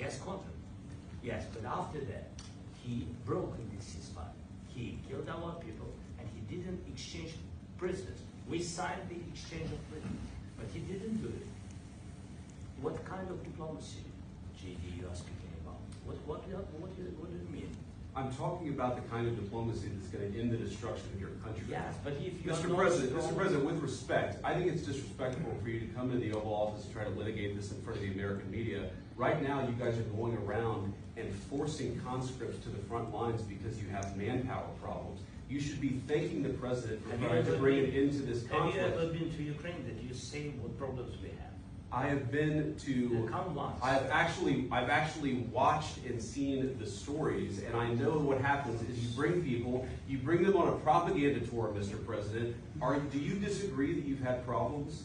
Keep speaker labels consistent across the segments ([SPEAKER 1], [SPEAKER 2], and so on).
[SPEAKER 1] has contract. Yes, but after that, he broke this ceasefire. He killed our people, and he didn't exchange prisoners. We signed the exchange of prisoners, but he didn't do it. What kind of diplomacy, JD, you are speaking about? What do you mean?
[SPEAKER 2] I'm talking about the kind of diplomacy that's going to end the destruction of your country.
[SPEAKER 1] Yes, but if you
[SPEAKER 2] Mr. President, with respect, I think it's disrespectful for you to come to the Oval Office and try to litigate this in front of the American media. Right now, you guys are going around and forcing conscripts to the front lines because you have manpower problems. You should be thanking the President for trying to bring it into this conflict.
[SPEAKER 1] Have you ever been to Ukraine that you see what problems we have?
[SPEAKER 2] I have been to. I've actually watched and seen the stories, and I know what happens is you bring people, you bring them on a propaganda tour, Mr. President. Do you disagree that you've had problems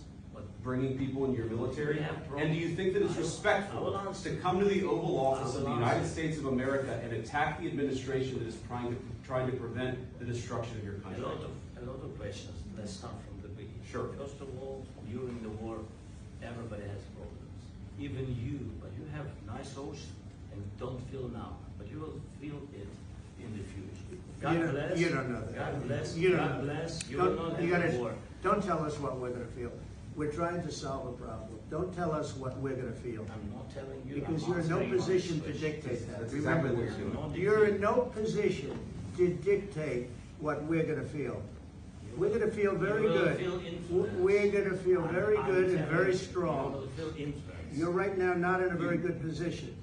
[SPEAKER 2] bringing people in your military? And do you think that it's respectful to come to the Oval Office of the United States of America and attack the administration that is trying to prevent the destruction of your country?
[SPEAKER 1] A lot of questions. Let's start from the beginning.
[SPEAKER 2] Sure.
[SPEAKER 1] First of all, during the war, everybody has problems. Even you, but you have nice ocean and don't feel now, but you will feel it in the future. God bless.
[SPEAKER 3] You don't know that.
[SPEAKER 1] God bless.
[SPEAKER 3] You
[SPEAKER 1] God bless. You will not have war.
[SPEAKER 3] Don't tell us what we're going to feel. We're trying to solve a problem. Don't tell us what we're going to feel.
[SPEAKER 1] I'm not telling you.
[SPEAKER 3] Because you're in no position to dictate that.
[SPEAKER 2] That's exactly what you're doing.
[SPEAKER 3] You're in no position to dictate what we're going to feel. We're going to feel very good. We're going to feel very good and very strong. You're right now not in a very good position.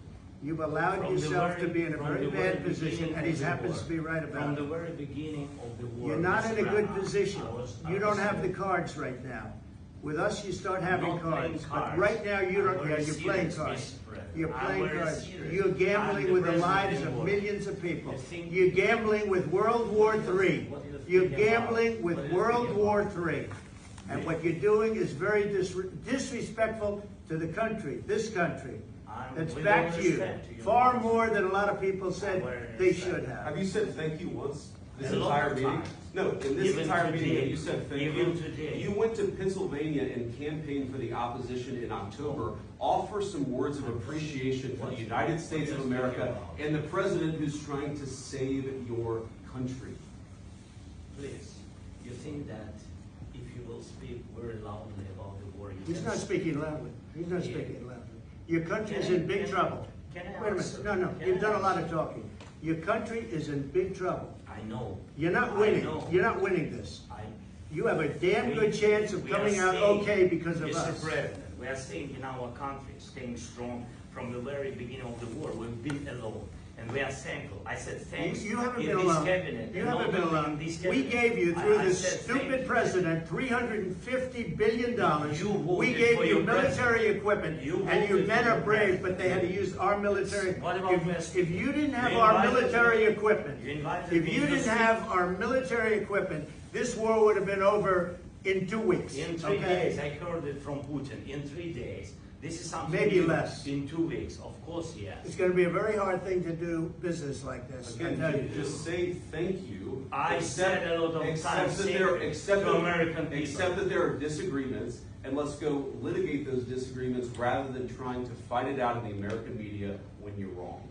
[SPEAKER 3] You've allowed yourself to be in a very bad position, and he happens to be right about
[SPEAKER 1] it. From
[SPEAKER 3] the
[SPEAKER 1] very beginning of the war.
[SPEAKER 3] You're not in a good position. You don't have the cards right now. With us, you start having cards. But right now, you don't. Yeah, you're playing cards. You're playing cards. You're gambling with the lives of millions of people. You're gambling with World War III. You're gambling with World War III. And what you're doing is very disrespectful to the country, this country. That's back to you. Far more than a lot of people said they should have.
[SPEAKER 2] Have you said thank you once this entire meeting? No, in this entire meeting, you said thank you. You went to Pennsylvania and campaigned for the opposition in October. Offer some words of appreciation for the United States of America and the president who's trying to save your country.
[SPEAKER 1] Please, you think that if you will speak very loudly about the war,
[SPEAKER 3] he's not speaking loudly. He's not speaking loudly. Your country is in big trouble. Wait a minute. No. You've done a lot of talking. Your country is in big trouble.
[SPEAKER 1] I know.
[SPEAKER 3] You're not winning. You're not winning this. You have a damn good chance of coming out okay because of us.
[SPEAKER 1] Mr. President, we are staying in our country, staying strong from the very beginning of the war. We've been alone. And we are thankful. I said thanks.
[SPEAKER 3] You haven't been alone. You haven't been alone. We gave you, through this stupid president, $350 billion. We gave you military equipment, and your men are brave, but they had to use our military. If you didn't have our military equipment, this war would have been over in 2 weeks.
[SPEAKER 1] In 3 days. I heard it from Putin. In 3 days. This is something
[SPEAKER 3] maybe less.
[SPEAKER 1] In 2 weeks, of course, yes.
[SPEAKER 3] It's going to be a very hard thing to do business like this.
[SPEAKER 2] Again, just say thank you.
[SPEAKER 1] I said a lot of times to American people.
[SPEAKER 2] Accept that there are disagreements, and let's go litigate those disagreements rather than trying to fight it out in the American media when you're wrong.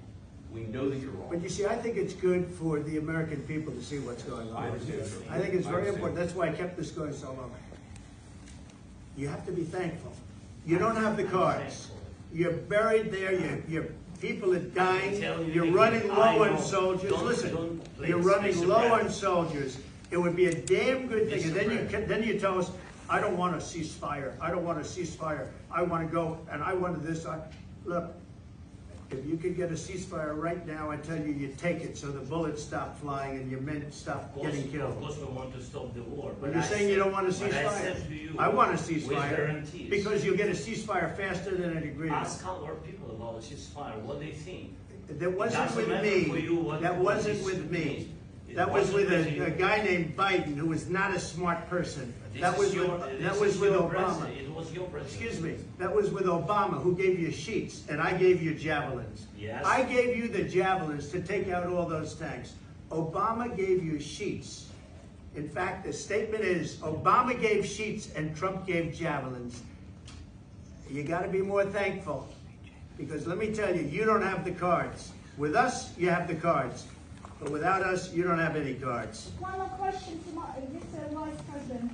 [SPEAKER 2] We know that you're wrong.
[SPEAKER 3] But you see, I think it's good for the American people to see what's going on.
[SPEAKER 2] I understand.
[SPEAKER 3] I think it's very important. That's why I kept this going so long. You have to be thankful. You don't have the cards. You're buried there. Your people are dying. You're running low on soldiers. Listen, you're running low on soldiers. It would be a damn good thing. And then you tell us, I don't want a ceasefire. I don't want a ceasefire. I want to go and I want this. Look, if you could get a ceasefire right now, I tell you, you take it so the bullets stop flying and your men stop getting killed.
[SPEAKER 1] Of course we want to stop the war.
[SPEAKER 3] But you're saying you don't want a ceasefire? I want a ceasefire because you'll get a ceasefire faster than an agreement.
[SPEAKER 1] Ask our people about a ceasefire, what they think.
[SPEAKER 3] That wasn't with me. That wasn't with me. That was with a guy named Biden, who was not a smart person. That was with Obama.
[SPEAKER 1] It was your president.
[SPEAKER 3] Excuse me. That was with Obama, who gave you sheets, and I gave you javelins.
[SPEAKER 1] Yes.
[SPEAKER 3] I gave you the javelins to take out all those tanks. Obama gave you sheets. In fact, the statement is, Obama gave sheets and Trump gave javelins. You got to be more thankful. Because let me tell you, you don't have the cards. With us, you have the cards. But without us, you don't have any cards.
[SPEAKER 4] One more question to Mr. Vice President.